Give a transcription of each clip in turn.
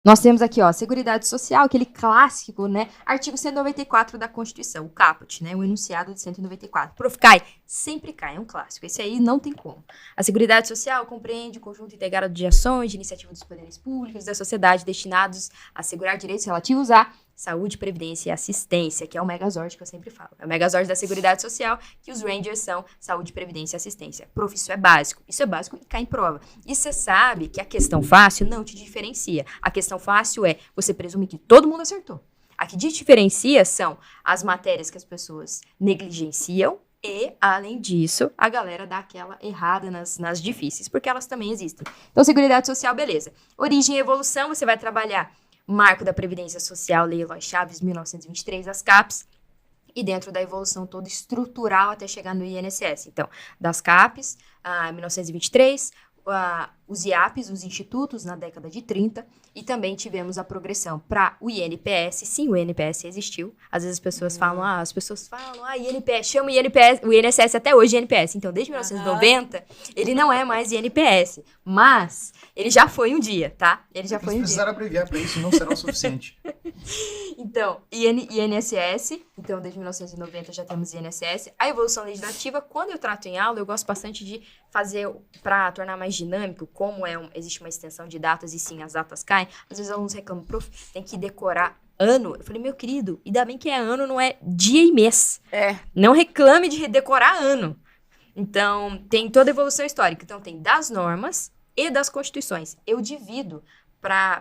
Nós temos aqui, ó, Seguridade Social, aquele clássico, né? Artigo 194 da Constituição, o caput, né? O enunciado de 194. Prof. cai? Sempre cai, é um clássico. Esse aí não tem como. A Seguridade Social compreende o conjunto integrado de ações, de iniciativa dos poderes públicos da sociedade destinados a assegurar direitos relativos à saúde, previdência e assistência, que é o Megazord que eu sempre falo. É o Megazord da Seguridade Social, que os Rangers são saúde, previdência e assistência. Prof, isso é básico. Isso é básico e cai em prova. E você sabe que a questão fácil não te diferencia. A questão fácil é você presume que todo mundo acertou. A que te diferencia são as matérias que as pessoas negligenciam e, além disso, a galera dá aquela errada nas difíceis, porque elas também existem. Então, Seguridade Social, beleza. Origem e evolução, você vai trabalhar Marco da Previdência Social, Lei Eloy Chaves, 1923, as CAPs, e dentro da evolução toda estrutural até chegar no INSS. Então, das CAPs, 1923, os IAPs, os institutos, na década de 30, e também tivemos a progressão para o INPS. Sim, o INPS existiu. Às vezes as pessoas falam, INPS, chama o INSS até hoje INPS. Então, desde 1990, ele não é mais INPS, mas ele já foi um dia, tá? Ele já foi um dia. Se precisar abreviar para isso, não será o suficiente. Então, INSS, então desde 1990 já temos INSS. A evolução legislativa, quando eu trato em aula, eu gosto bastante de fazer, para tornar mais dinâmico, como existe uma extensão de datas e sim, as datas caem. Às vezes alunos reclamam, prof, tem que decorar ano. Eu falei, meu querido, ainda bem que é ano, não é dia e mês. Não reclame de decorar ano. Então, tem toda a evolução histórica. Então, tem das normas e das constituições. Eu divido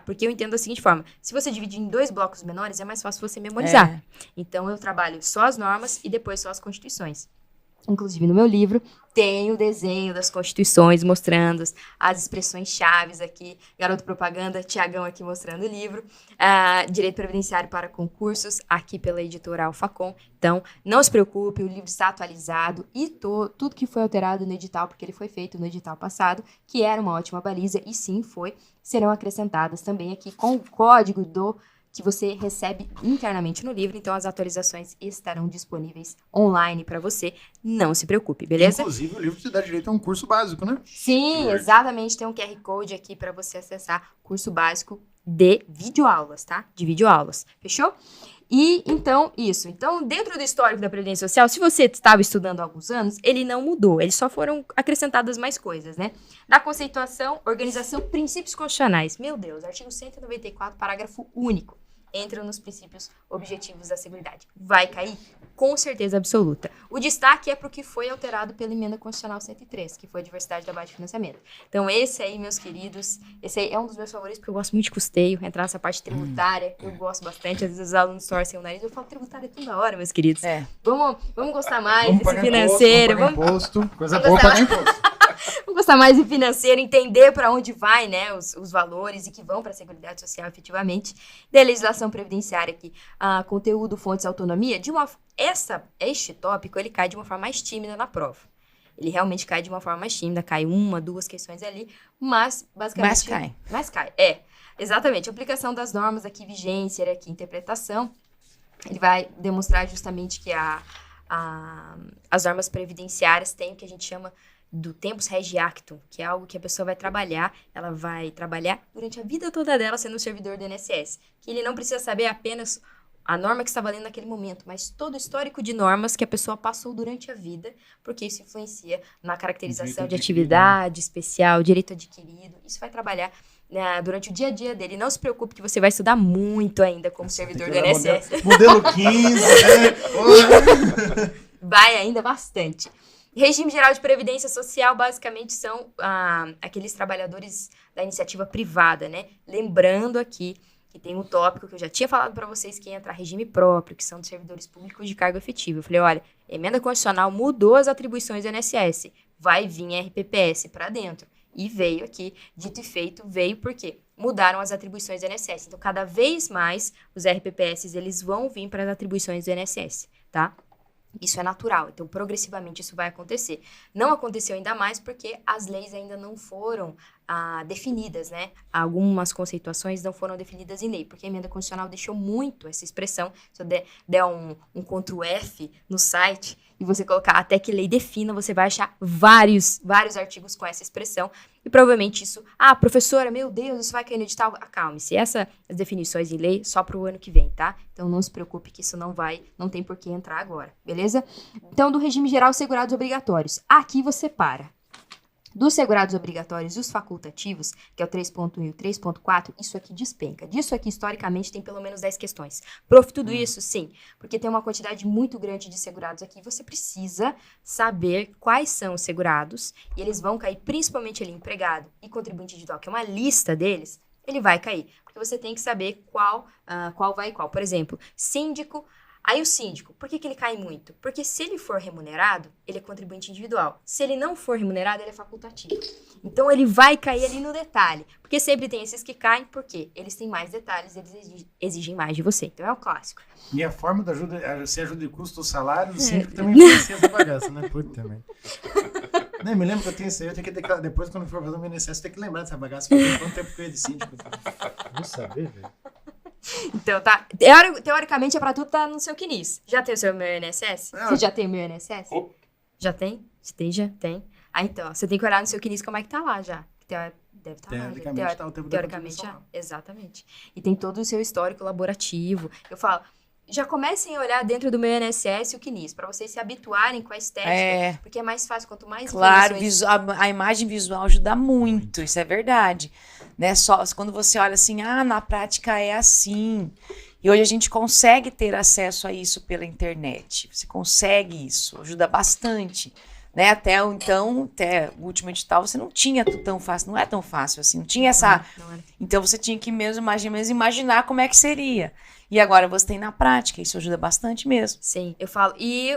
porque eu entendo da seguinte forma: se você dividir em 2 blocos menores, é mais fácil você memorizar. Então, eu trabalho só as normas e depois só as constituições. Inclusive, no meu livro, tem o desenho das constituições mostrando as expressões chaves aqui. Garoto Propaganda, Tiagão aqui mostrando o livro. Direito Previdenciário para Concursos, aqui pela editora Alfacom. Então, não se preocupe, o livro está atualizado e tudo que foi alterado no edital, porque ele foi feito no edital passado, que era uma ótima baliza, e sim, serão acrescentadas também aqui com o código que você recebe internamente no livro. Então, as atualizações estarão disponíveis online para você. Não se preocupe, beleza? Inclusive, o livro te dá direito a um curso básico, né? Sim, exatamente. Tem um QR Code aqui para você acessar curso básico de videoaulas, tá? De videoaulas. Fechou? E, então, isso. Então, dentro do histórico da Previdência Social, se você estava estudando há alguns anos, ele não mudou. Eles só foram acrescentadas mais coisas, né? Na conceituação, organização, princípios constitucionais. Meu Deus, artigo 194, parágrafo único. Entra nos princípios objetivos da Seguridade. Vai cair? Com certeza absoluta. O destaque é para o que foi alterado pela Emenda Constitucional 103, que foi a diversidade da base de financiamento. Então, esse aí, meus queridos, esse aí é um dos meus favoritos, porque eu gosto muito de custeio, entrar nessa parte tributária, eu gosto bastante. Às vezes os alunos torcem o nariz, eu falo, tributária é toda hora, meus queridos. Vamos gostar mais desse financeiro. Vamos pagar imposto, coisa boa pagar imposto. Vamos gostar mais de financeiro, entender para onde vai, né, os valores e que vão para a Seguridade Social efetivamente. Da legislação previdenciária aqui, conteúdo, fontes, autonomia, este tópico, ele cai de uma forma mais tímida na prova. Ele realmente cai de uma forma mais tímida, cai 1, 2 questões ali, mas basicamente... Mas cai. Exatamente. Aplicação das normas aqui, vigência, aqui, interpretação. Ele vai demonstrar justamente que as normas previdenciárias têm o que a gente chama do tempus regi actum, que é algo que a pessoa vai trabalhar, ela vai trabalhar durante a vida toda dela sendo um servidor do INSS, que ele não precisa saber apenas a norma que está valendo naquele momento, mas todo o histórico de normas que a pessoa passou durante a vida, porque isso influencia na caracterização de atividade especial, direito adquirido, isso vai trabalhar durante o dia a dia dele. Não se preocupe que você vai estudar muito ainda como servidor do INSS. Modelo 15, né? Vai ainda bastante. Regime Geral de Previdência Social, basicamente, são aqueles trabalhadores da iniciativa privada, né? Lembrando aqui que tem um tópico que eu já tinha falado para vocês que entra regime próprio, que são dos servidores públicos de cargo efetivo. Eu falei, olha, a emenda constitucional mudou as atribuições do INSS, vai vir RPPS para dentro. E veio aqui, dito e feito, veio porque mudaram as atribuições do INSS. Então, cada vez mais, os RPPS, eles vão vir para as atribuições do INSS, tá? Isso é natural, então progressivamente isso vai acontecer. Não aconteceu ainda mais porque as leis ainda não foram definidas, né? Algumas conceituações não foram definidas em lei, porque a emenda constitucional deixou muito essa expressão. Se eu der um Ctrl+F no site, e você colocar até que lei defina, você vai achar vários artigos com essa expressão. E provavelmente isso, professora, meu Deus, isso vai cair no edital. Acalme-se, essas definições em lei só para o ano que vem, tá? Então não se preocupe que isso não tem por que entrar agora, beleza? Então, do regime geral, segurados obrigatórios. Aqui você para. Dos segurados obrigatórios e os facultativos, que é o 3.1 e o 3.4, isso aqui despenca. Disso aqui, historicamente, tem pelo menos 10 questões. Prof, tudo isso? Sim, porque tem uma quantidade muito grande de segurados aqui. Você precisa saber quais são os segurados, e eles vão cair principalmente ali, empregado e contribuinte individual, que é uma lista deles, ele vai cair. Porque você tem que saber qual vai qual. Por exemplo, síndico. Aí o síndico, por que ele cai muito? Porque se ele for remunerado, ele é contribuinte individual. Se ele não for remunerado, ele é facultativo. Então ele vai cair ali no detalhe. Porque sempre tem esses que caem, porque eles têm mais detalhes, eles exigem mais de você. Então é o clássico. E a forma da ajuda, se ajuda de custo ou salário, o síndico também influencia essa bagaça, né? Puta também. Nem me lembro que eu tenho isso aí, eu tenho que declarar. Depois, quando for fazer o meu INSS, eu tenho que lembrar dessa bagaça. Porque quanto tempo que eu ia de síndico? Vou saber, velho. Então, tá. Teoricamente, é pra tudo tá no seu CNIS. Já tem o seu meu INSS? Você já tem o meu INSS? Oh. Já tem? Já tem. Então, você tem que olhar no seu CNIS como é que tá lá já. Deve estar lá. Teoricamente, tá o tempo da Teoricamente, contribuição. exatamente. E tem todo o seu histórico laborativo. Eu falo, já comecem a olhar dentro do meu INSS o CNIS, pra vocês se habituarem com a estética. Porque é mais fácil, quanto mais Claro, informações... a imagem visual ajuda muito, isso é verdade. Né? Só quando você olha assim, na prática é assim. E hoje a gente consegue ter acesso a isso pela internet. Você consegue isso, ajuda bastante. Né? Até o último edital, você não tinha tão fácil, não é tão fácil assim, não tinha essa... Não era. Então você tinha que mesmo imaginar como é que seria. E agora você tem na prática, isso ajuda bastante mesmo. Sim, eu falo.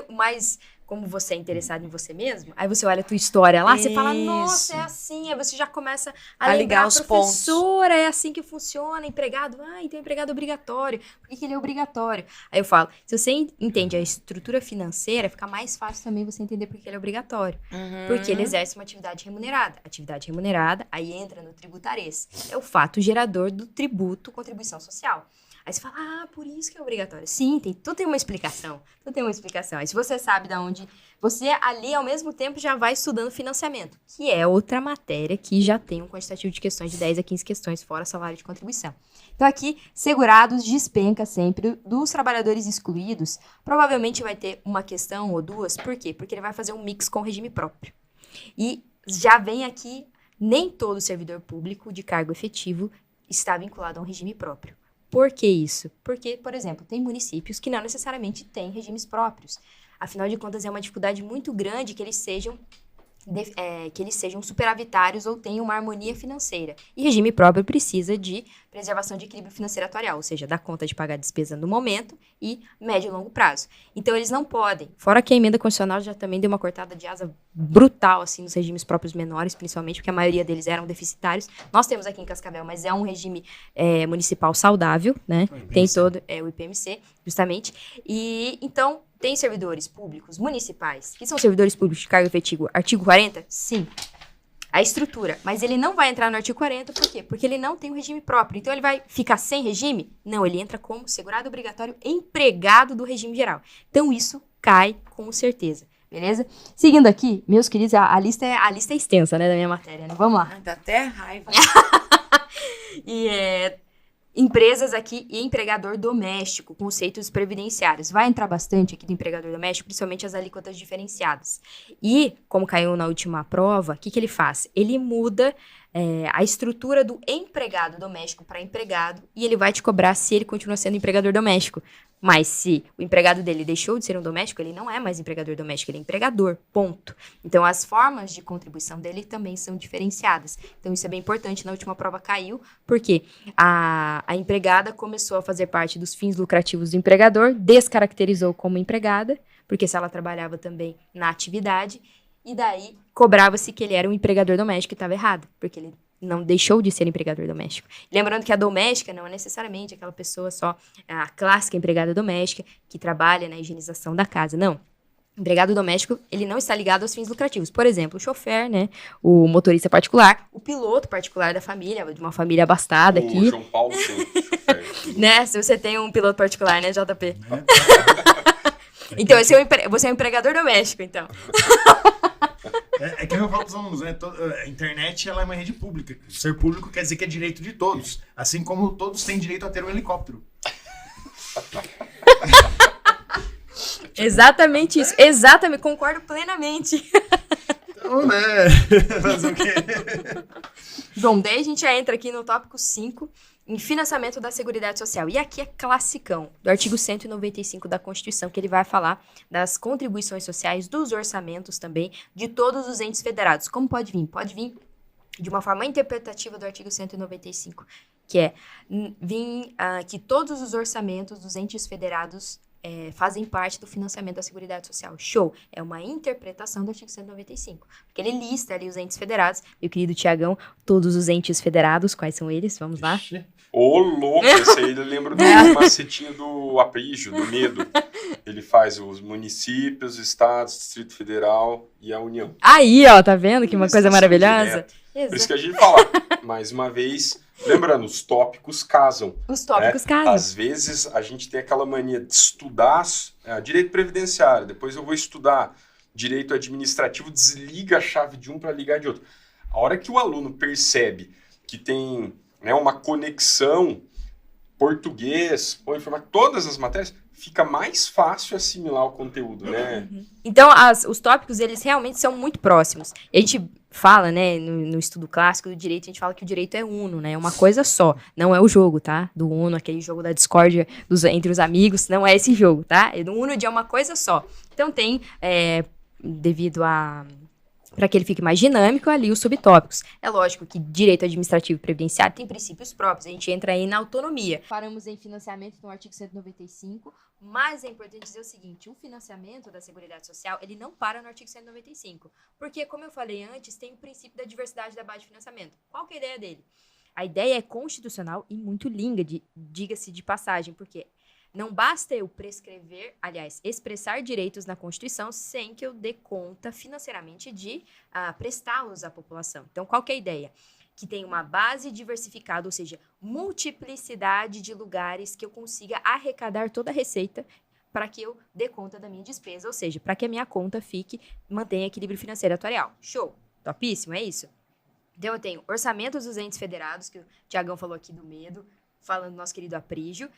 Mas como você é interessado em você mesmo, aí você olha a tua história lá, você fala, nossa, é assim. Aí você já começa a ligar os pontos. Professora, é assim que funciona, empregado. Então empregado obrigatório. Por que ele é obrigatório? Aí eu falo, se você entende a estrutura financeira, fica mais fácil também você entender por que ele é obrigatório. Porque ele exerce uma atividade remunerada. Atividade remunerada, aí entra no tributarês. É o fato gerador do tributo, contribuição social. Aí você fala, por isso que é obrigatório. Sim, tudo tem uma explicação. Tudo tem uma explicação. Aí se você sabe de onde... Você ali, ao mesmo tempo, já vai estudando financiamento, que é outra matéria que já tem um quantitativo de questões de 10 a 15 questões, fora salário de contribuição. Então aqui, segurados despenca sempre. Dos trabalhadores excluídos, provavelmente vai ter uma questão ou duas. Por quê? Porque ele vai fazer um mix com o regime próprio. E já vem aqui, nem todo servidor público de cargo efetivo está vinculado a um regime próprio. Por que isso? Porque, por exemplo, tem municípios que não necessariamente têm regimes próprios. Afinal de contas, é uma dificuldade muito grande que eles sejam superavitários ou tenham uma harmonia financeira. E regime próprio precisa de preservação de equilíbrio financeiro atuarial, ou seja, dar conta de pagar a despesa no momento e médio e longo prazo. Então, eles não podem. Fora que a emenda constitucional já também deu uma cortada de asa brutal, assim, nos regimes próprios menores, principalmente, porque a maioria deles eram deficitários. Nós temos aqui em Cascavel, mas é um regime municipal saudável, né? Tem todo o IPMC, justamente. E, então, tem servidores públicos municipais, que são servidores públicos de cargo efetivo, artigo 40? Sim. A estrutura. Mas ele não vai entrar no artigo 40, por quê? Porque ele não tem um regime próprio. Então, ele vai ficar sem regime? Não, ele entra como segurado obrigatório empregado do regime geral. Então, isso cai com certeza. Beleza? Seguindo aqui, meus queridos, a lista é extensa, né, da minha matéria, né? Vamos lá. Dá até raiva. E empresas aqui e empregador doméstico, conceitos previdenciários. Vai entrar bastante aqui do empregador doméstico, principalmente as alíquotas diferenciadas. E, como caiu na última prova, o que ele faz? Ele muda a estrutura do empregado doméstico para empregado e ele vai te cobrar se ele continua sendo empregador doméstico. Mas se o empregado dele deixou de ser um doméstico, ele não é mais empregador doméstico, ele é empregador, ponto. Então, as formas de contribuição dele também são diferenciadas. Então, isso é bem importante. Na última prova caiu, porque a empregada começou a fazer parte dos fins lucrativos do empregador, descaracterizou como empregada, porque se ela trabalhava também na atividade, e daí cobrava-se que ele era um empregador doméstico e estava errado, porque ele não deixou de ser empregador doméstico. Lembrando que a doméstica não é necessariamente aquela pessoa só, a clássica empregada doméstica, que trabalha na higienização da casa, não. O empregado doméstico, ele não está ligado aos fins lucrativos. Por exemplo, o chofer, né, o motorista particular, o piloto particular da família, de uma família abastada aqui. O João Paulo tem chofer. Né, se você tem um piloto particular, né, JP? Então, você é um empregador doméstico, então. É que eu falo para os alunos, né? A internet ela é uma rede pública. Ser público quer dizer que é direito de todos. Assim como todos têm direito a ter um helicóptero. Exatamente isso. Exatamente. Concordo plenamente. Então, né? Fazer o quê? Bom, daí a gente já entra aqui no tópico 5, em financiamento da Seguridade Social. E aqui é classicão, do artigo 195 da Constituição, que ele vai falar das contribuições sociais, dos orçamentos também, de todos os entes federados. Como pode vir? Pode vir de uma forma interpretativa do artigo 195, que é que todos os orçamentos dos entes federados fazem parte do financiamento da Seguridade Social. Show! É uma interpretação do artigo 195. Porque ele lista ali os entes federados. Meu querido Tiagão, todos os entes federados, quais são eles? Vamos lá? Ô, louco! Esse aí eu lembro do macetinho do Aprígio, do medo. Ele faz os municípios, estados, Distrito Federal e a União. Aí, ó, tá vendo que uma coisa maravilhosa? Por isso que a gente fala, mais uma vez, lembrando, os tópicos casam. Os tópicos casam. Às vezes a gente tem aquela mania de estudar direito previdenciário, depois eu vou estudar direito administrativo, desliga a chave de um para ligar de outro. A hora que o aluno percebe que tem, né, uma conexão português, ou informar todas as matérias, fica mais fácil assimilar o conteúdo, né? Então, os tópicos, eles realmente são muito próximos. E a gente fala, né, no estudo clássico do direito, a gente fala que o direito é uno, né? É uma coisa só. Não é o jogo, tá? Do uno, aquele jogo da discórdia entre os amigos, não é esse jogo, tá? O uno é uma coisa só. Então, tem, devido a... para que ele fique mais dinâmico, ali os subtópicos. É lógico que direito administrativo e previdenciário tem princípios próprios, a gente entra aí na autonomia. Paramos em financiamento no artigo 195, mas é importante dizer o seguinte, o financiamento da Seguridade Social, ele não para no artigo 195, porque, como eu falei antes, tem o princípio da diversidade da base de financiamento. Qual que é a ideia dele? A ideia é constitucional e muito linda, diga-se de passagem, porque não basta eu expressar direitos na Constituição sem que eu dê conta financeiramente de prestá-los à população. Então, qual que é a ideia? Que tem uma base diversificada, ou seja, multiplicidade de lugares que eu consiga arrecadar toda a receita para que eu dê conta da minha despesa, ou seja, para que a minha conta mantenha equilíbrio financeiro atuarial. Show! Topíssimo, é isso? Então, eu tenho orçamentos dos entes federados, que o Tiagão falou aqui do medo, falando do nosso querido Aprígio,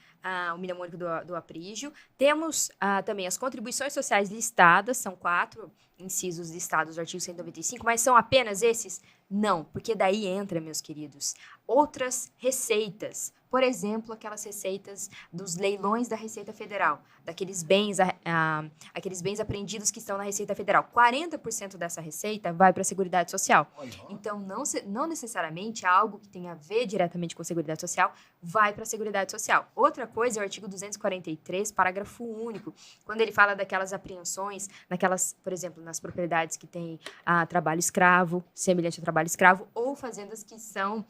o mnemônico do Aprígio. Temos também as contribuições sociais listadas, são 4 incisos listados do artigo 195, mas são apenas esses? Não, porque daí entra, meus queridos, outras receitas. Por exemplo, aquelas receitas dos leilões da Receita Federal, daqueles bens, aqueles bens apreendidos que estão na Receita Federal. 40% dessa receita vai para a Seguridade Social. Então, não necessariamente algo que tenha a ver diretamente com a Seguridade Social vai para a Seguridade Social. Outra coisa é o artigo 243, parágrafo único, quando ele fala daquelas apreensões, por exemplo, nas propriedades que têm trabalho escravo, semelhante ao trabalho escravo, ou fazendas que são...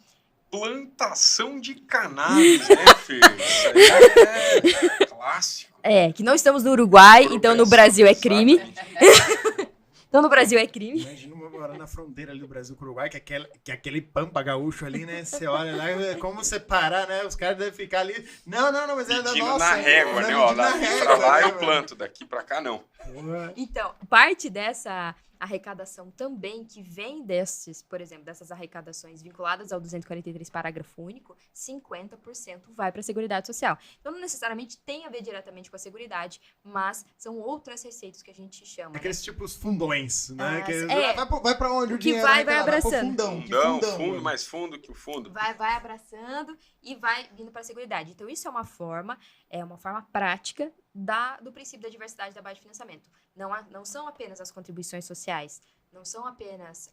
Plantação de cannabis, né, Fê? Isso aí é clássico. Que não estamos no Uruguai, então no Brasil é crime. Então no Brasil é crime. Imagina morar na fronteira ali do Brasil com o Uruguai, que é aquele pampa gaúcho ali, né? Você olha lá, como separar, né? Os caras devem ficar ali. Não, mas é da nossa. Na régua, né? Ó, daqui pra lá eu planto, daqui pra cá não. Então, parte dessa arrecadação também que vem por exemplo, dessas arrecadações vinculadas ao 243 parágrafo único, 50% vai para a Seguridade Social. Então, não necessariamente tem a ver diretamente com a Seguridade, mas são outras receitas que a gente chama. Aqueles tipos fundões, né? Vai para onde o que dinheiro vai abraçando. Fundo, mais fundo que o fundo. Vai abraçando e vai vindo para a Seguridade. Então, isso é uma forma prática do princípio da diversidade da base de financiamento. Não são apenas as contribuições sociais, não são apenas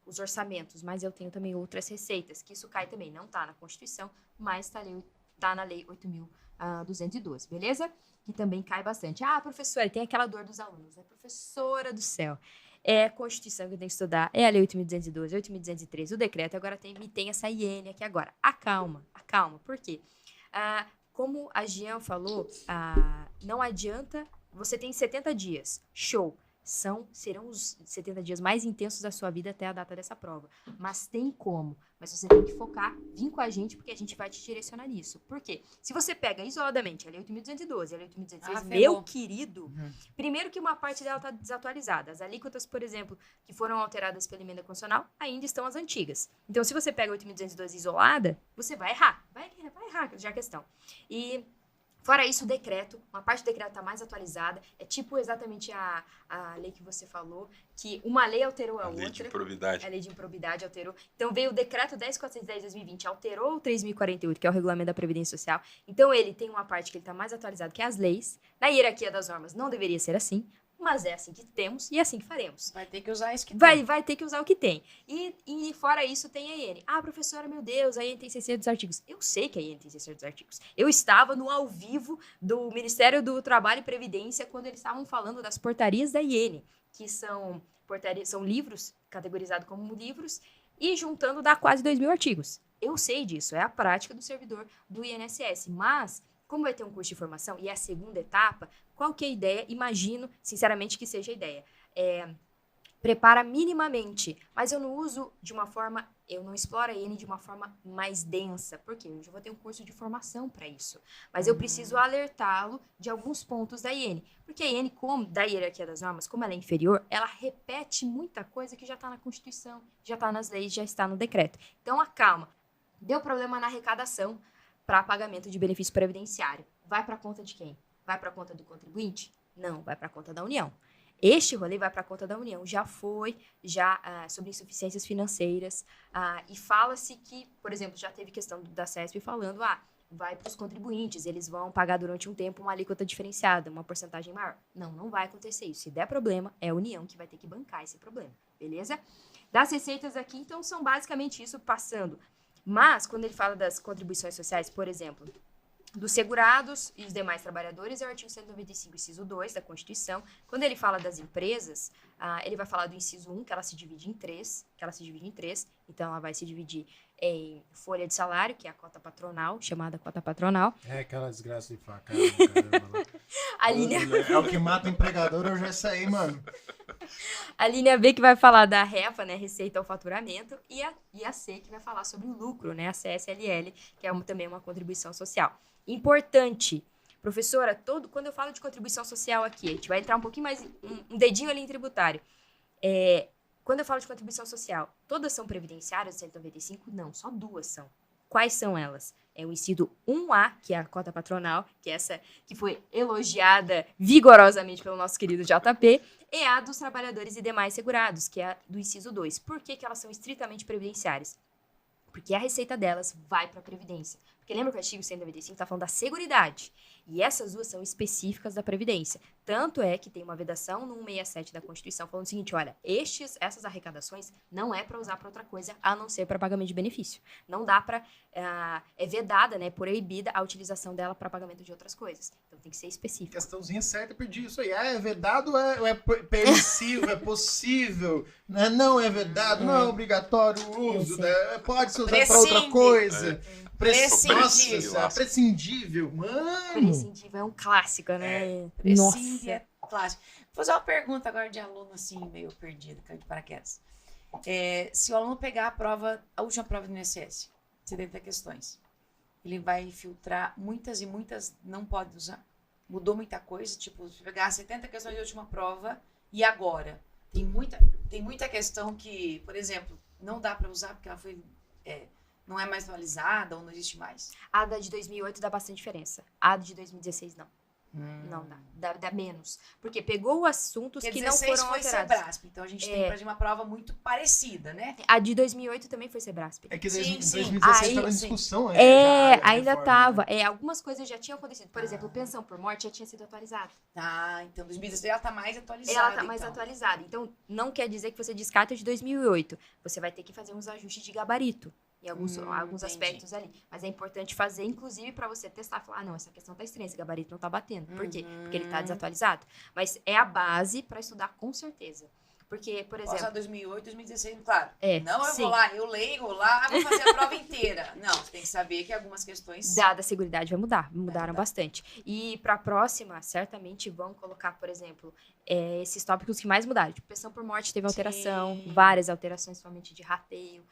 os orçamentos, mas eu tenho também outras receitas, que isso cai também, não está na Constituição, mas está na Lei 8.212, beleza? Que também cai bastante. Professora, tem aquela dor dos alunos, né? Professora do céu. É a Constituição que eu tenho que estudar, é a Lei 8.212, 8.213, o decreto, agora tem essa IN aqui agora. Acalma, por quê? Como a Jean falou, não adianta, você tem 70 dias, show, serão os 70 dias mais intensos da sua vida até a data dessa prova, mas Mas você tem que focar, vir com a gente, porque a gente vai te direcionar nisso. Por quê? Se você pega isoladamente a Lei 8.212 e a Lei 8.216, meu querido, primeiro que uma parte dela está desatualizada. As alíquotas, por exemplo, que foram alteradas pela emenda constitucional, ainda estão as antigas. Então, se você pega a 8.212 isolada, você vai errar. Vai errar, já é a questão. E... fora isso, o decreto, uma parte do decreto está mais atualizada, é tipo exatamente a lei que você falou, que uma lei alterou a outra. Lei de improbidade. A lei de improbidade alterou. Então, veio o decreto 10.410 de 2020, alterou o 3.048, que é o regulamento da Previdência Social. Então, ele tem uma parte que ele está mais atualizado que as leis. Na hierarquia das normas, não deveria ser assim, mas é assim que temos e é assim que faremos. Vai ter que usar isso que tem. Vai ter que usar o que tem. E fora isso, tem a IN. Ah, professora, meu Deus, a IN tem 600 artigos. Eu sei que a IN tem 600 artigos. Eu estava no ao vivo do Ministério do Trabalho e Previdência quando eles estavam falando das portarias da IN, que são livros, categorizados como livros, e juntando dá quase 2.000 artigos. Eu sei disso, é a prática do servidor do INSS, mas... como vai ter um curso de formação e é a segunda etapa, qual que é a ideia? Imagino, sinceramente, que seja a ideia. Prepara minimamente, mas eu não uso de uma forma, eu não exploro a IN de uma forma mais densa, porque eu já vou ter um curso de formação para isso. Mas eu preciso alertá-lo de alguns pontos da IN, porque a IN, como da hierarquia das normas, como ela é inferior, ela repete muita coisa que já está na Constituição, já está nas leis, já está no decreto. Então, acalma. Deu problema na arrecadação para pagamento de benefício previdenciário. Vai para a conta de quem? Vai para a conta do contribuinte? Não, vai para a conta da União. Este rolê vai para a conta da União. Já foi, sobre insuficiências financeiras. E fala-se que, por exemplo, já teve questão da CESP falando, vai para os contribuintes, eles vão pagar durante um tempo uma alíquota diferenciada, uma porcentagem maior. Não vai acontecer isso. Se der problema, é a União que vai ter que bancar esse problema, beleza? Das receitas aqui, então, são basicamente isso, passando. Mas, quando ele fala das contribuições sociais, por exemplo, dos segurados e os demais trabalhadores, é o artigo 195, inciso 2 da Constituição. Quando ele fala das empresas, ele vai falar do inciso 1, que ela se divide em três. Então, ela vai se dividir em folha de salário, que é a cota patronal, chamada cota patronal. É aquela desgraça de faca. A linha... É o que mata o empregador, eu já saí, mano. A linha B que vai falar da REFA, né, Receita ao Faturamento, e a C que vai falar sobre o lucro, né, a CSLL, que é também uma contribuição social. Importante, professora, quando eu falo de contribuição social aqui, a gente vai entrar um pouquinho mais, um dedinho ali em tributário. Quando eu falo de contribuição social, todas são previdenciárias, 195? Não, só duas são. Quais são elas? É o inciso 1A, que é a cota patronal, que é essa que foi elogiada vigorosamente pelo nosso querido JP, e a dos trabalhadores e demais segurados, que é a do inciso 2. Por que elas são estritamente previdenciárias? Porque a receita delas vai para a Previdência. Porque lembra que o artigo 195 está falando da Seguridade. E essas duas são específicas da Previdência. Tanto é que tem uma vedação no 167 da Constituição falando o seguinte, olha, essas arrecadações não é para usar para outra coisa, a não ser para pagamento de benefício. Não dá para... é vedada, né, proibida a utilização dela para pagamento de outras coisas. Então tem que ser específico. Questãozinha certa, eu perdi isso aí. É vedado ou é permissível, é possível? Não é vedado, não é obrigatório o uso, né? Pode ser usado para outra coisa. Prescindível, mano. Prescindível é um clássico, né? Prescindível é clássico. Vou fazer uma pergunta agora de aluno, assim, meio perdido, caiu de paraquedas. Se o aluno pegar a última prova do INSS, 70 questões, ele vai filtrar muitas e muitas não pode usar. Mudou muita coisa, tipo, se pegar 70 questões de última prova e agora. Tem muita questão que, por exemplo, não dá para usar porque ela foi... não é mais atualizada ou não existe mais? A da de 2008 dá bastante diferença. A de 2016 não. Não dá. Dá menos. Porque pegou assuntos que não foram alterados. Foi Sebrasp, então a gente tem uma prova muito parecida, né? A de 2008 também foi Sebrasp. É que 2016 estava em discussão. Ainda estava. Algumas coisas já tinham acontecido. Por exemplo, pensão por morte já tinha sido atualizada. Então 2016 ela está mais atualizada. Ela está mais atualizada. Então, não quer dizer que você descarta de 2008. Você vai ter que fazer uns ajustes de gabarito. Em alguns aspectos ali. Mas é importante fazer, inclusive, para você testar. Falar, não, essa questão tá estranha, esse gabarito não tá batendo. Por quê? Porque ele tá desatualizado. Mas é a base para estudar com certeza. Porque, por exemplo... Só 2008, 2016, claro. Vou lá, eu leio lá, vou fazer a prova inteira. Não, você tem que saber que algumas questões... Da Seguridade vai mudar. Mudaram bastante. E para a próxima, certamente vão colocar, por exemplo, esses tópicos que mais mudaram. Tipo, pensão por morte teve alteração, várias alterações, somente de rateio.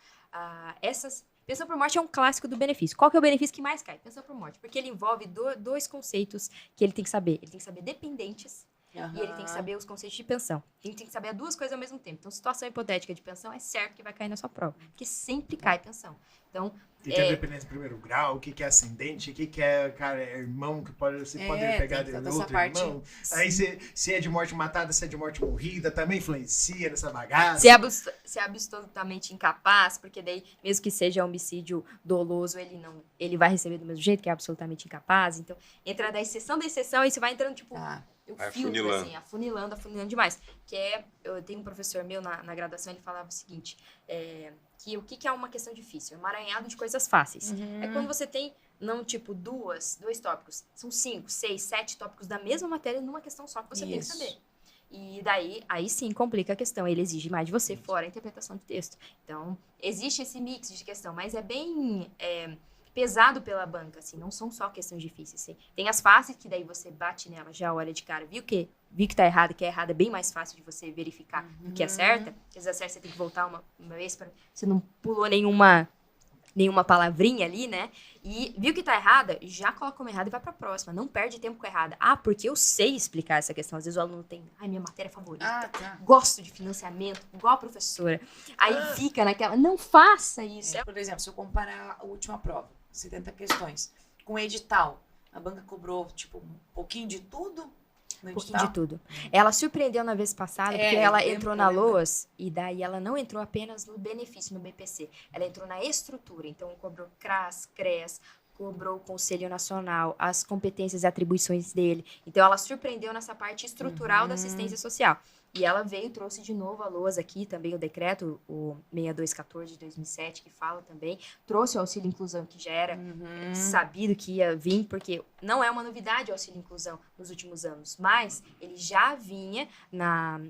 Pensão por morte é um clássico do benefício. Qual que é o benefício que mais cai? Pensão por morte. Porque ele envolve dois conceitos que ele tem que saber. Ele tem que saber dependentes e ele tem que saber os conceitos de pensão. Ele tem que saber as duas coisas ao mesmo tempo. Então, situação hipotética de pensão é certo que vai cair na sua prova. Porque sempre cai pensão. Então, O que é dependência de primeiro grau, o que é ascendente, o que é, cara, irmão que você pode pegar de outro irmão. Aí se é de morte matada, se é de morte morrida, também influencia nessa bagaça. Se é absolutamente incapaz, porque daí, mesmo que seja homicídio doloso, ele vai receber do mesmo jeito, que é absolutamente incapaz. Então, entra da exceção, e você vai entrando, tipo, eu filtro, assim, afunilando demais. Eu tenho um professor meu na graduação, ele falava o seguinte, que o que é uma questão difícil? É um emaranhado de coisas fáceis. É quando você tem, não tipo, dois tópicos. São 5, 6, 7 tópicos da mesma matéria numa questão só que você tem que saber. E daí, aí sim, complica a questão. Ele exige mais de você, fora a interpretação de texto. Então, existe esse mix de questão, mas é bem pesado pela banca, assim. Não são só questões difíceis. Assim. Tem as fáceis, que daí você bate nela, já olha de cara, viu que tá errado, que é errado, é bem mais fácil de você verificar do que é certa. Às vezes a certa você tem que voltar uma vez para você não pulou nenhuma palavrinha ali, né? E viu que tá errada, já coloca como errada e vai pra próxima. Não perde tempo com errada. Porque eu sei explicar essa questão. Às vezes o aluno tem, minha matéria favorita. Gosto de financiamento, igual a professora. Aí fica naquela, não faça isso. Por exemplo, se eu comparar a última prova, 70 questões, com o edital, a banca cobrou, tipo, um pouquinho de tudo? Um pouquinho de tudo. Ela surpreendeu na vez passada, porque ela entrou na LOAS, e daí ela não entrou apenas no benefício, no BPC. Ela entrou na estrutura. Então, cobrou CRAS, CREAS, cobrou o Conselho Nacional, as competências e atribuições dele. Então, ela surpreendeu nessa parte estrutural da assistência social. E ela trouxe de novo a LOAS aqui, também o decreto, o 6214 de 2007, que fala também, trouxe o auxílio inclusão, que já era sabido que ia vir, porque não é uma novidade o auxílio inclusão nos últimos anos, mas ele já vinha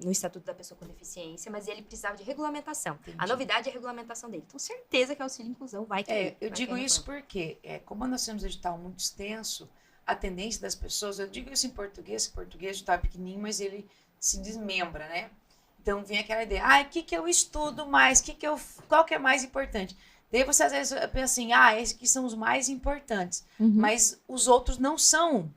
no Estatuto da Pessoa com Deficiência, mas ele precisava de regulamentação. Entendi. A novidade é a regulamentação dele. Então, certeza que o auxílio inclusão vai cair. Eu digo isso porque, como nós temos um edital muito extenso, a tendência das pessoas, eu digo isso em português, que português está pequenininho, mas ele se desmembra, né? Então vem aquela ideia, o que eu estudo mais, qual que é mais importante? Daí você às vezes pensa assim, esses aqui são os mais importantes, mas os outros não são,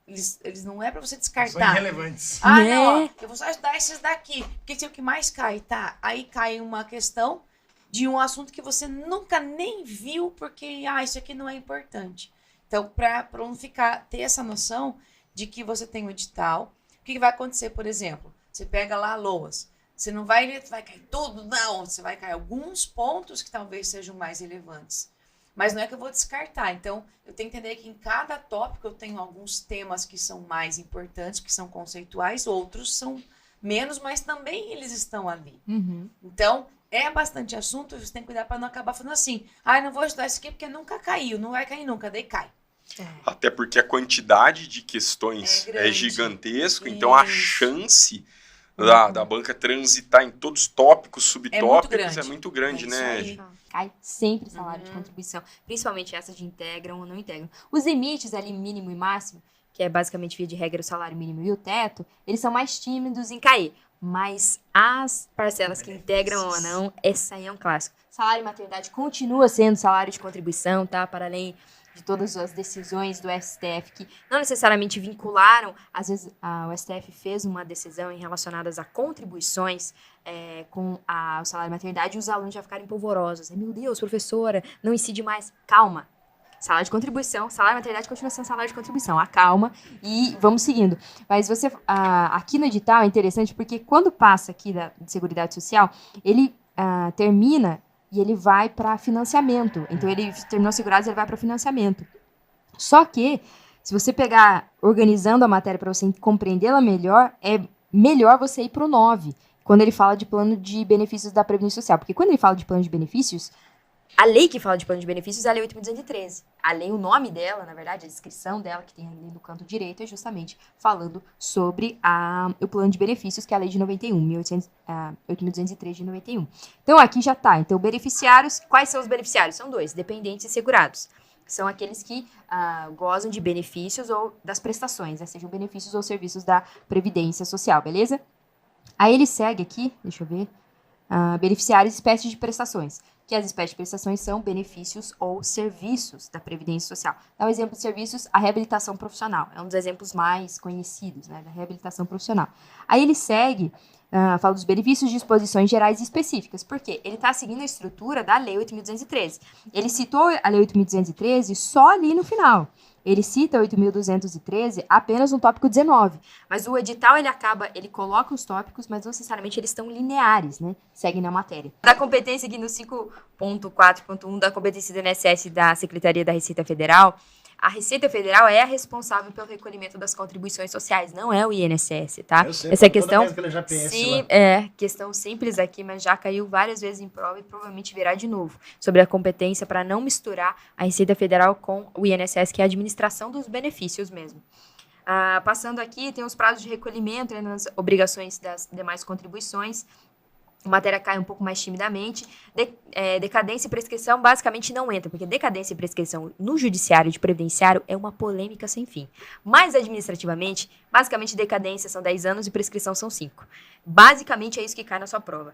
eles não é para você descartar. São irrelevantes. Não, eu vou só estudar esses daqui, porque esse é o que mais cai, tá? Aí cai uma questão de um assunto que você nunca nem viu, porque, isso aqui não é importante. Então, para não ter essa noção de que você tem um edital. O que vai acontecer, por exemplo? Você pega lá a LOAS. Você não vai cair tudo, não. Você vai cair alguns pontos que talvez sejam mais relevantes. Mas não é que eu vou descartar. Então, eu tenho que entender que em cada tópico eu tenho alguns temas que são mais importantes, que são conceituais, outros são menos, mas também eles estão ali. Então, é bastante assunto, você tem que cuidar para não acabar falando assim, não vou estudar isso aqui porque nunca caiu, não vai cair nunca, daí cai. Até porque a quantidade de questões é gigantesca, então a chance da banca transitar em todos os tópicos, subtópicos, é muito grande, né? Cai sempre salário de contribuição, principalmente essas de integram ou não integram. Os limites ali, mínimo e máximo, que é basicamente via de regra o salário mínimo e o teto, eles são mais tímidos em cair. Mas as parcelas que integram ou não, essa aí é um clássico. Salário e maternidade continua sendo salário de contribuição, tá? Para além de todas as decisões do STF que não necessariamente vincularam, às vezes o STF fez uma decisão relacionadas a contribuições com o salário de maternidade e os alunos já ficaram polvorosos. Meu Deus, professora, não incide mais. Calma. Salário de contribuição, salário de maternidade continua sendo salário de contribuição. Acalma e vamos seguindo. Mas aqui no edital é interessante porque quando passa aqui de Seguridade Social, ele termina e ele vai para financiamento. Então, ele terminou segurados, ele vai para financiamento. Só que, se você pegar, organizando a matéria para você compreendê-la melhor, é melhor você ir para o 9, quando ele fala de plano de benefícios da Previdência Social. Porque quando ele fala de plano de benefícios, a lei que fala de plano de benefícios é a Lei 8.213. A lei, o nome dela, na verdade, a descrição dela, que tem ali no canto direito, é justamente falando sobre o plano de benefícios, que é a Lei de 91, 8.203 de 91. Então, aqui já está. Então, beneficiários, quais são os beneficiários? São 2, dependentes e segurados. São aqueles que gozam de benefícios ou das prestações, né? Sejam benefícios ou serviços da Previdência Social, beleza? Aí ele segue aqui, deixa eu ver, beneficiários e espécies de prestações. que as espécies de prestações são benefícios ou serviços da Previdência Social. Dá um exemplo de serviços, a reabilitação profissional. É um dos exemplos mais conhecidos, né, da reabilitação profissional. Aí ele segue, fala dos benefícios de disposições gerais e específicas. Por quê? Ele está seguindo a estrutura da Lei 8.213. Ele citou a Lei 8.213 só ali no final. Ele cita 8.213 apenas no tópico 19. Mas o edital, ele coloca os tópicos, mas não necessariamente eles estão lineares, né? Seguem na matéria. Da competência aqui no 5.4.1 da competência do INSS da Secretaria da Receita Federal, a Receita Federal é a responsável pelo recolhimento das contribuições sociais, não é o INSS, tá? Eu sei, Essa é toda questão, vez que ele já pensa sim, lá. questão simples aqui, mas já caiu várias vezes em prova e provavelmente virá de novo, sobre a competência para não misturar a Receita Federal com o INSS, que é a administração dos benefícios mesmo. Passando aqui, tem os prazos de recolhimento, né, nas obrigações das demais contribuições. A matéria cai um pouco mais timidamente. Decadência e prescrição basicamente não entra, porque decadência e prescrição no judiciário de previdenciário é uma polêmica sem fim. Mas administrativamente, basicamente decadência são 10 anos e prescrição são 5. Basicamente é isso que cai na sua prova.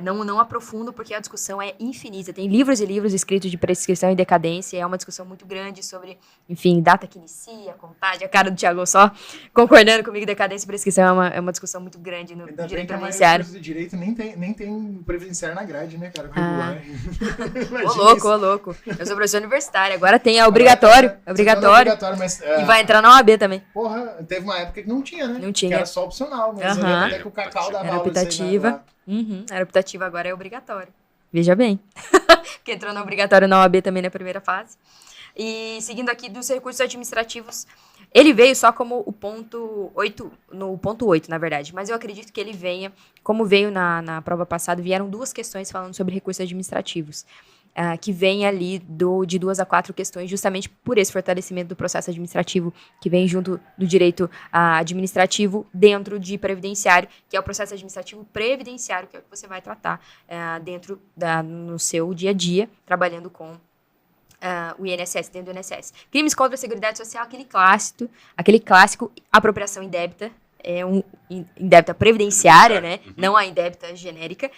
Não aprofundo porque a discussão é infinita. Tem livros e livros escritos de prescrição e decadência. É uma discussão muito grande sobre, enfim, data que inicia, contagem. A cara do Thiago só concordando comigo, decadência e prescrição é uma discussão muito grande no Ainda bem direito que a maioria dos previdenciário. cursos de direito nem tem previdenciário na grade, né, cara? Regular. Ô louco. Eu sou professor universitário. Agora tem, é obrigatório. Mas, E vai entrar na OAB também. porra, teve uma época que não tinha, né? Não tinha. Que era só opcional, mas eu lembro até que o Cacau dava Era aula disso aí, optativa. né, Era optativa, agora é obrigatório. Veja bem. Porque entrou no obrigatório na OAB também na primeira fase. E seguindo aqui dos recursos administrativos, ele veio só como o ponto 8, no ponto 8, na verdade. Mas eu acredito que ele venha, como veio na prova passada, vieram 2 questões falando sobre recursos administrativos. Que vem ali de 2 a 4 questões, justamente por esse fortalecimento do processo administrativo que vem junto do direito administrativo dentro de previdenciário, que é o processo administrativo previdenciário, que é o que você vai tratar no seu dia a dia, trabalhando com o INSS, dentro do INSS. Crimes contra a Seguridade Social, aquele clássico, apropriação indébita, indébita previdenciária, né? Não a indébita genérica.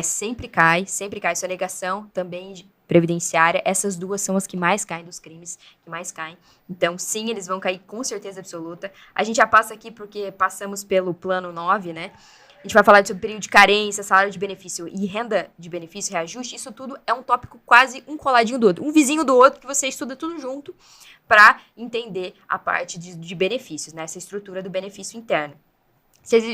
Sempre cai sua alegação também previdenciária. Essas 2 são as que mais caem dos crimes, que mais caem. Então, sim, eles vão cair com certeza absoluta. A gente já passa aqui porque passamos pelo plano 9, né? A gente vai falar sobre período de carência, salário de benefício e renda de benefício, reajuste. Isso tudo é um tópico quase um coladinho do outro. Um vizinho do outro que você estuda tudo junto para entender a parte de benefícios, né? Essa estrutura do benefício interno.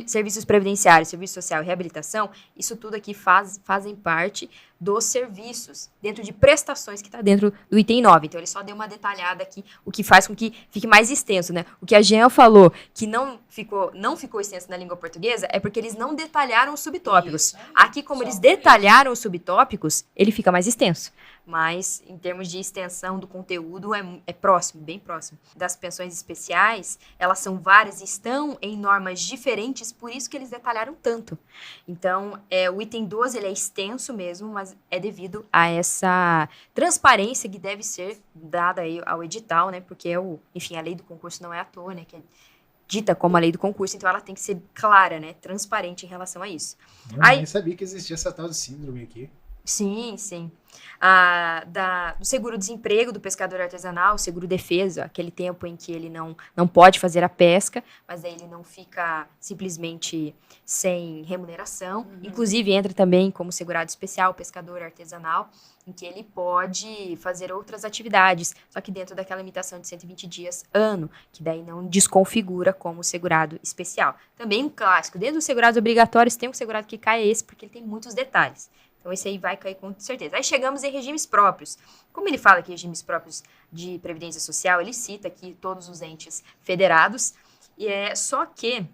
Serviços previdenciários, serviço social e reabilitação, isso tudo aqui fazem parte dos serviços, dentro de prestações que está dentro do item 9. Então, ele só deu uma detalhada aqui, o que faz com que fique mais extenso, né? O que a Jean falou que não ficou extenso na língua portuguesa é porque eles não detalharam os subtópicos. Aqui, como eles detalharam os subtópicos, ele fica mais extenso. Mas, em termos de extensão do conteúdo, é próximo, bem próximo. Das pensões especiais, elas são várias e estão em normas diferentes, por isso que eles detalharam tanto. Então, o item 12 ele é extenso mesmo, mas é devido a essa transparência que deve ser dada aí ao edital, né? Porque, a lei do concurso não é à toa, né? Que é dita como a lei do concurso, então ela tem que ser clara, né? Transparente em relação a isso. Eu nem sabia que existia essa tal de síndrome aqui. Sim. Do seguro-desemprego do pescador artesanal, seguro-defesa, aquele tempo em que ele não pode fazer a pesca, mas aí ele não fica simplesmente sem remuneração. Inclusive, entra também como segurado especial o pescador artesanal, em que ele pode fazer outras atividades, só que dentro daquela limitação de 120 dias ano, que daí não desconfigura como segurado especial. Também um clássico, dentro dos segurados obrigatórios tem um segurado que cai porque ele tem muitos detalhes. Então, esse aí vai cair com certeza. Aí chegamos em regimes próprios. Como ele fala aqui, regimes próprios de previdência social, ele cita aqui todos os entes federados. Só que,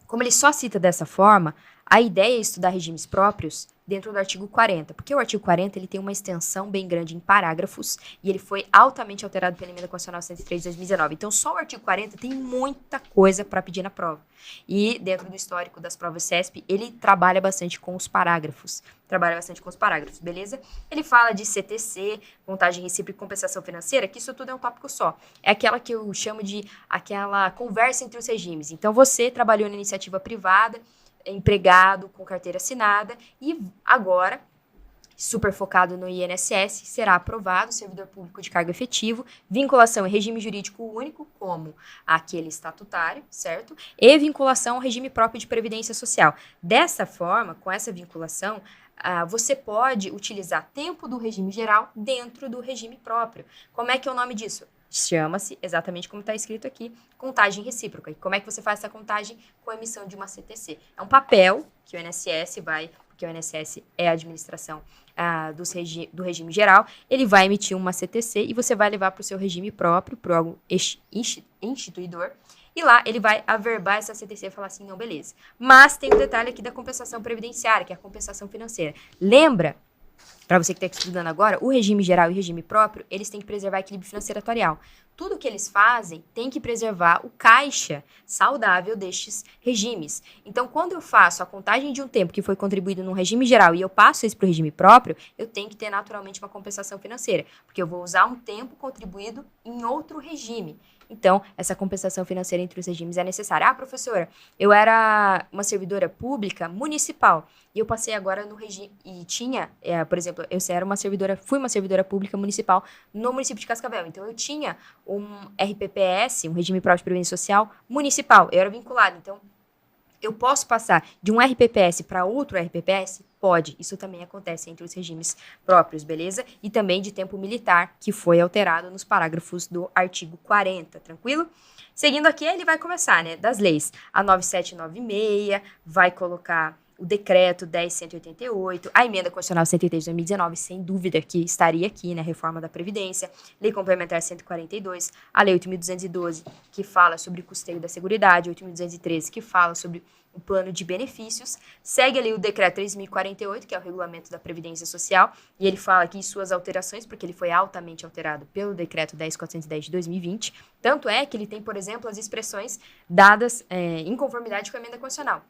como ele só cita dessa forma, a ideia é estudar regimes próprios dentro do artigo 40, porque o artigo 40 ele tem uma extensão bem grande em parágrafos e ele foi altamente alterado pela Emenda Constitucional 103 de 2019. Então, só o artigo 40 tem muita coisa para pedir na prova. E dentro do histórico das provas CESP, ele trabalha bastante com os parágrafos. Beleza? Ele fala de CTC, contagem recíproca e compensação financeira, que isso tudo é um tópico só. É aquela que eu chamo de aquela conversa entre os regimes. Então, você trabalhou na iniciativa privada, empregado com carteira assinada e agora super focado no INSS, será aprovado, servidor público de cargo efetivo, vinculação em regime jurídico único, como aquele estatutário, certo? E vinculação ao regime próprio de previdência social. Dessa forma, com essa vinculação, você pode utilizar tempo do regime geral dentro do regime próprio. Como é que é o nome disso? Chama-se, exatamente como está escrito aqui, contagem recíproca. E como é que você faz essa contagem? Com a emissão de uma CTC. É um papel que o INSS vai, porque o INSS é a administração do regime geral, ele vai emitir uma CTC e você vai levar para o seu regime próprio, para o órgão instituidor, e lá ele vai averbar essa CTC e falar assim, não, beleza. Mas tem um detalhe aqui da compensação previdenciária, que é a compensação financeira. Lembra, para você que está estudando agora, o regime geral e o regime próprio, eles têm que preservar o equilíbrio financeiro atuarial. Tudo que eles fazem tem que preservar o caixa saudável destes regimes. Então, quando eu faço a contagem de um tempo que foi contribuído no regime geral e eu passo isso para o regime próprio, eu tenho que ter naturalmente uma compensação financeira, porque eu vou usar um tempo contribuído em outro regime. Então, essa compensação financeira entre os regimes é necessária. Ah, professora, eu era uma servidora pública municipal e eu passei agora no regime e tinha, por exemplo, fui uma servidora pública municipal no município de Cascavel. Então, eu tinha um RPPS, um regime próprio de previdência social municipal. Eu era vinculado. Então, eu posso passar de um RPPS para outro RPPS? Pode. Isso também acontece entre os regimes próprios, beleza? E também de tempo militar, que foi alterado nos parágrafos do artigo 40, tranquilo? Seguindo aqui, ele vai começar, né, das leis. A 9796 vai colocar o decreto 10.188, a emenda constitucional 103 de 2019, sem dúvida que estaria aqui, né, reforma da Previdência, lei complementar 142, a lei 8.212, que fala sobre o custeio da Seguridade, 8.213, que fala sobre o plano de benefícios, segue ali o decreto 3.048, que é o regulamento da Previdência Social, e ele fala aqui suas alterações, porque ele foi altamente alterado pelo decreto 10.410 de 2020, tanto é que ele tem, por exemplo, as expressões dadas em conformidade com a emenda constitucional.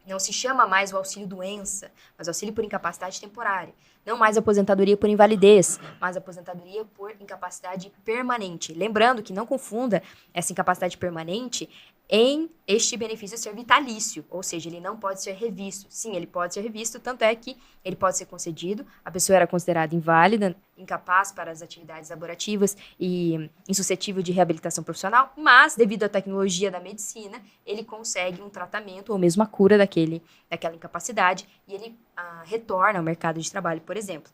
Não se chama mais o auxílio-doença, mas auxílio por incapacidade temporária. Não mais aposentadoria por invalidez, mas aposentadoria por incapacidade permanente. Lembrando que não confunda essa incapacidade permanente em este benefício ser vitalício, ou seja, ele não pode ser revisto. Sim, ele pode ser revisto, tanto é que ele pode ser concedido, a pessoa era considerada inválida, incapaz para as atividades laborativas e insuscetível de reabilitação profissional, mas, devido à tecnologia da medicina, ele consegue um tratamento ou mesmo a cura daquela incapacidade e ele retorna ao mercado de trabalho, por exemplo.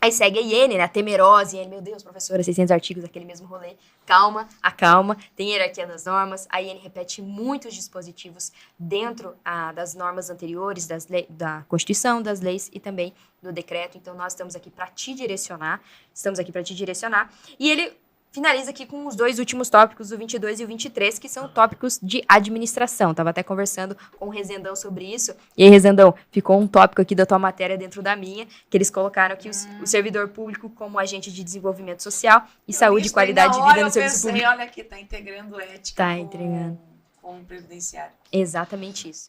Aí segue a IN, né, a temerosa, IN, meu Deus, professora, 600 artigos, aquele mesmo rolê. Calma, acalma, tem hierarquia das normas, a IN repete muitos dispositivos dentro das normas anteriores, da Constituição, das leis e também do decreto. Então, nós estamos aqui para te direcionar, e ele finaliza aqui com os dois últimos tópicos, o 22 e o 23, que são tópicos de administração. Estava até conversando com o Rezendão sobre isso. E aí, Rezendão, ficou um tópico aqui da tua matéria dentro da minha, que eles colocaram aqui o servidor público como agente de desenvolvimento social e saúde e qualidade de vida no serviço público. Olha aqui, está integrando ética com o previdenciário. Exatamente isso.